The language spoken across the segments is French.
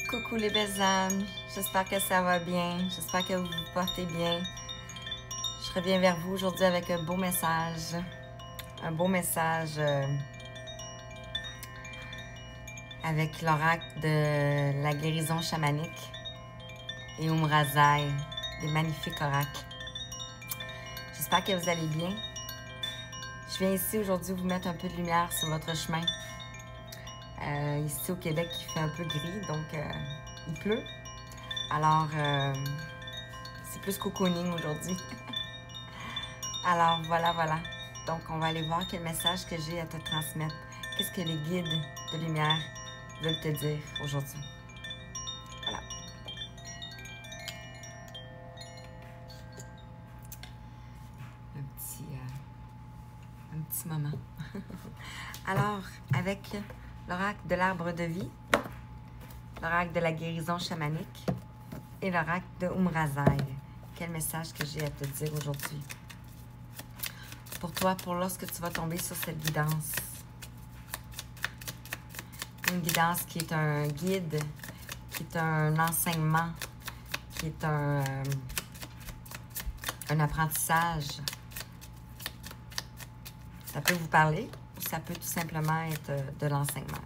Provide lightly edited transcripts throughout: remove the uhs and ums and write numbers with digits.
Coucou les belles âmes, j'espère que ça va bien, j'espère que vous vous portez bien. Je reviens vers vous aujourd'hui avec un beau message avec l'oracle de la guérison chamanique et Umrazai, des magnifiques oracles. J'espère que vous allez bien. Je viens ici aujourd'hui vous mettre un peu de lumière sur votre chemin. Ici au Québec, il fait un peu gris, donc il pleut. Alors, c'est plus cocooning aujourd'hui. Alors, voilà. Donc, on va aller voir quel message que j'ai à te transmettre. Qu'est-ce que les guides de lumière veulent te dire aujourd'hui. Voilà. Un petit moment. Alors, avec l'oracle de l'arbre de vie, l'oracle de la guérison chamanique et l'oracle de Umrazai. Quel message que j'ai à te dire aujourd'hui. Pour toi, pour lorsque tu vas tomber sur cette guidance. Une guidance qui est un guide, qui est un enseignement, qui est un apprentissage. Ça peut vous parler ou ça peut tout simplement être de l'enseignement.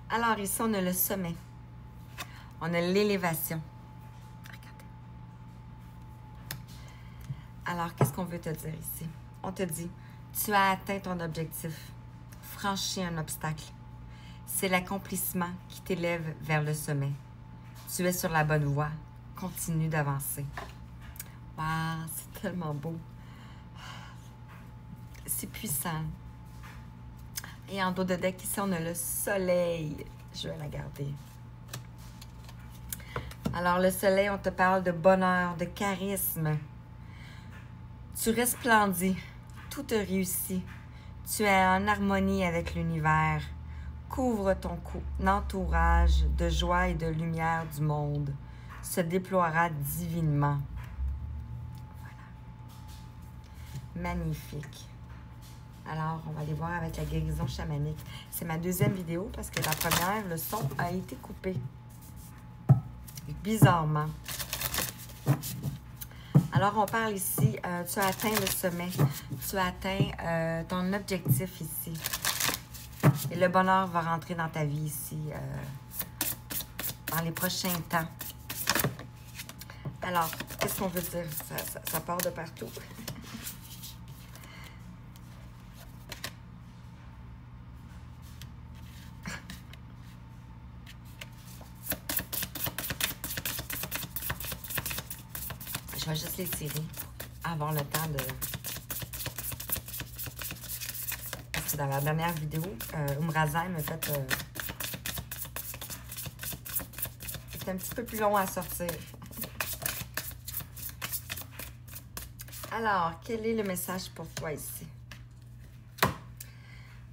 Alors ici, on a le sommet. On a l'élévation. Regardez. Alors, qu'est-ce qu'on veut te dire ici? On te dit, tu as atteint ton objectif. Franchis un obstacle. C'est l'accomplissement qui t'élève vers le sommet. Tu es sur la bonne voie. Continue d'avancer. Waouh, c'est tellement beau. C'est puissant. Et en dos de deck, ici, on a le soleil. Je vais la garder. Alors, le soleil, on te parle de bonheur, de charisme. Tu resplendis. Tout te réussit. Tu es en harmonie avec l'univers. Couvre ton entourage de joie et de lumière du monde. Se déploiera divinement. Voilà. Magnifique. Alors, on va aller voir avec la guérison chamanique. C'est ma deuxième vidéo parce que la première, le son a été coupé. Bizarrement. Alors, on parle ici, tu as atteint le sommet. Tu as atteint ton objectif ici. Et le bonheur va rentrer dans ta vie ici dans les prochains temps. Alors, qu'est-ce qu'on veut dire? Ça part de partout. Je vais juste les tirer pour avoir le temps de... Parce que dans la dernière vidéo, Umrazai m'a fait... C'était un petit peu plus long à sortir. Alors, quel est le message pour toi ici?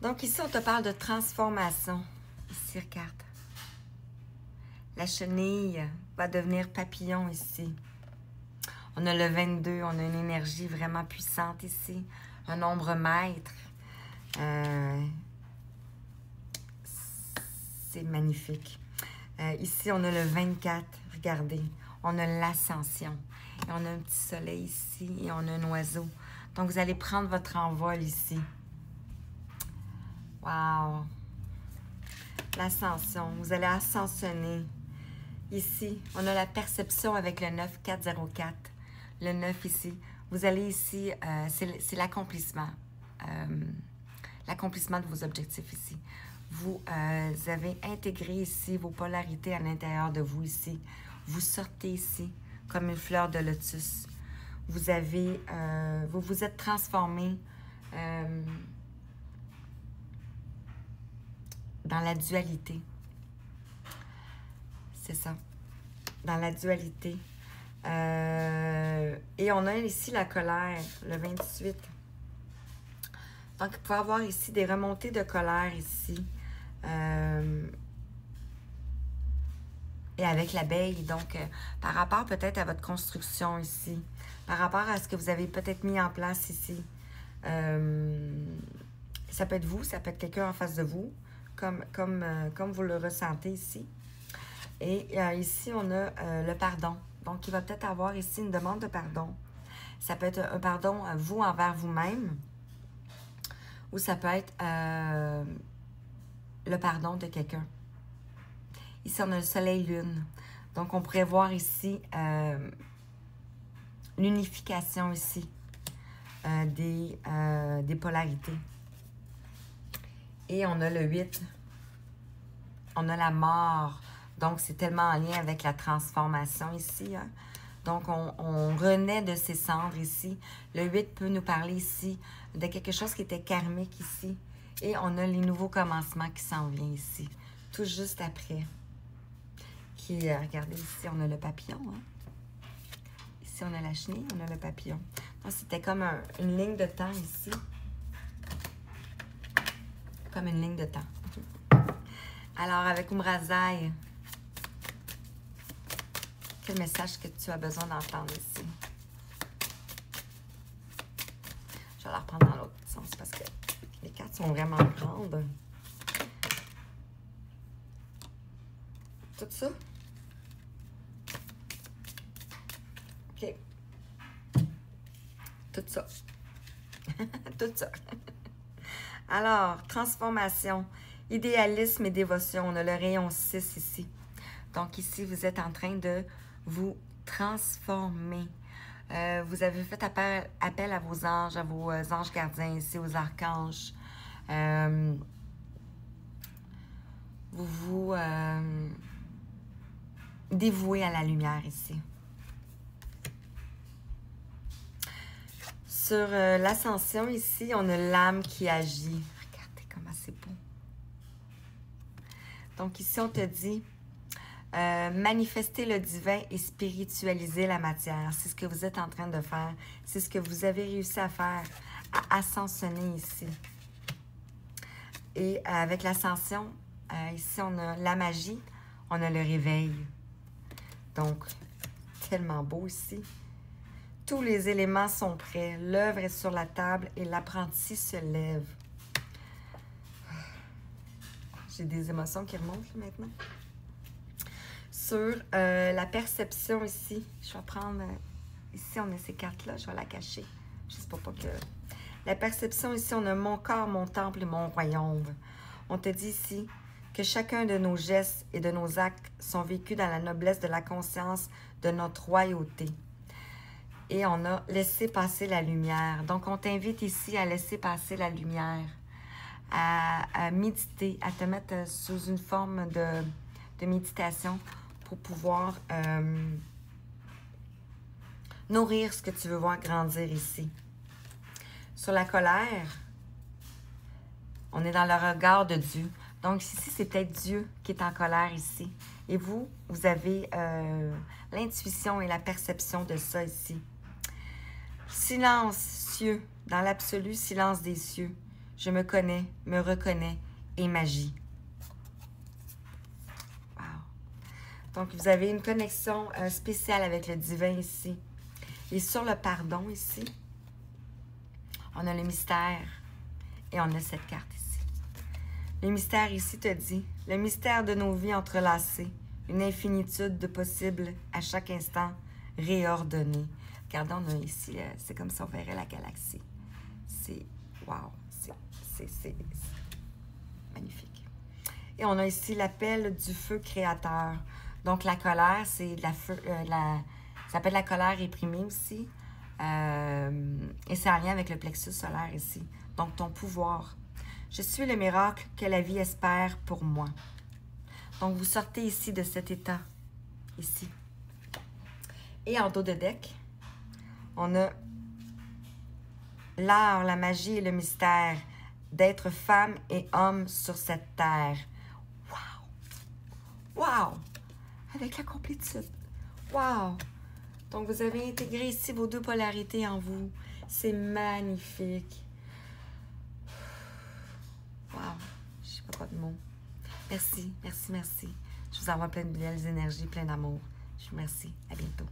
Donc ici, on te parle de transformation. Ici, regarde. La chenille va devenir papillon ici. On a le 22, on a une énergie vraiment puissante ici. Un nombre maître. C'est magnifique. Ici, on a le 24. Regardez, on a l'ascension. Et on a un petit soleil ici et on a un oiseau. Donc, vous allez prendre votre envol ici. Wow! L'ascension. Vous allez ascensionner. Ici, on a la perception avec le 9404. Le 9 ici. Vous allez ici, c'est l'accomplissement. L'accomplissement de vos objectifs ici. Vous avez intégré ici vos polarités à l'intérieur de vous ici. Vous sortez ici comme une fleur de lotus. Vous avez, vous vous êtes transformé dans la dualité. C'est ça. Dans la dualité. Et on a ici la colère, le 28. Donc, vous pouvez avoir ici des remontées de colère ici. Et avec l'abeille, donc, par rapport peut-être à votre construction ici, par rapport à ce que vous avez peut-être mis en place ici. Ça peut être vous, ça peut être quelqu'un en face de vous, comme vous le ressentez ici. Et ici, on a le pardon. Donc, il va peut-être avoir ici une demande de pardon. Ça peut être un pardon, vous envers vous-même. Ou ça peut être le pardon de quelqu'un. Ici, on a le soleil-lune. Donc, on pourrait voir ici l'unification ici des polarités. Et on a le 8. On a la mort. Donc, c'est tellement en lien avec la transformation ici. Hein? Donc, on renaît de ses cendres ici. Le 8 peut nous parler ici de quelque chose qui était karmique ici. Et on a les nouveaux commencements qui s'en viennent ici. Tout juste après. Regardez ici, on a le papillon. Hein? Ici, on a la chenille, on a le papillon. Donc, c'était comme une ligne de temps ici. Comme une ligne de temps. Alors, avec Umrazai, quel message que tu as besoin d'entendre ici? Je vais la reprendre dans l'autre sens parce que les cartes sont vraiment grandes. Tout ça? OK. Tout ça. Tout ça. Alors, transformation, idéalisme et dévotion. On a le rayon 6 ici. Donc ici, vous êtes en train de vous transformer. Vous avez fait appel à vos anges gardiens ici, aux archanges. Vous vous dévouez à la lumière ici. Sur l'ascension ici, on a l'âme qui agit. Regardez comment c'est beau. Donc ici, on te dit manifester le divin et spiritualiser la matière. C'est ce que vous êtes en train de faire. C'est ce que vous avez réussi à faire, à ascensionner ici. Et avec l'ascension, ici, on a la magie, on a le réveil. Donc, tellement beau ici. Tous les éléments sont prêts. L'œuvre est sur la table et l'apprenti se lève. J'ai des émotions qui remontent là, maintenant. Sur la perception ici, je vais prendre... ici, on a ces cartes-là, je vais la cacher. Juste pour pas que... La perception ici, on a mon corps, mon temple et mon royaume. On te dit ici que chacun de nos gestes et de nos actes sont vécus dans la noblesse de la conscience de notre royauté. Et on a laissé passer la lumière. Donc, on t'invite ici à laisser passer la lumière, à méditer, à te mettre sous une forme de méditation pour pouvoir nourrir ce que tu veux voir grandir ici. Sur la colère, on est dans le regard de Dieu. Donc, ici, c'est peut-être Dieu qui est en colère ici. Et vous avez l'intuition et la perception de ça ici. Silence, cieux, dans l'absolu silence des cieux. Je me connais, me reconnais et m'agis. Wow. Donc, vous avez une connexion spéciale avec le divin ici. Et sur le pardon ici, on a le mystère et on a cette carte ici. Le mystère ici te dit, le mystère de nos vies entrelacées, une infinitude de possibles à chaque instant réordonnés. Regardez, on a ici, c'est comme si on verrait la galaxie. C'est, wow, c'est magnifique. Et on a ici l'appel du feu créateur. Donc, la colère, c'est de la feu, ça s'appelle la colère réprimée aussi. Et c'est en lien avec le plexus solaire ici. Donc, ton pouvoir. Je suis le miracle que la vie espère pour moi. Donc, vous sortez ici de cet état. Ici. Et en dos de deck, on a l'art, la magie et le mystère d'être femme et homme sur cette terre. Wow! Wow! Avec la complétude. Wow! Donc, vous avez intégré ici vos deux polarités en vous. C'est magnifique. Wow! Je ne sais pas de mots. Merci, merci, merci. Je vous envoie plein de belles énergies, plein d'amour. Je vous remercie. À bientôt.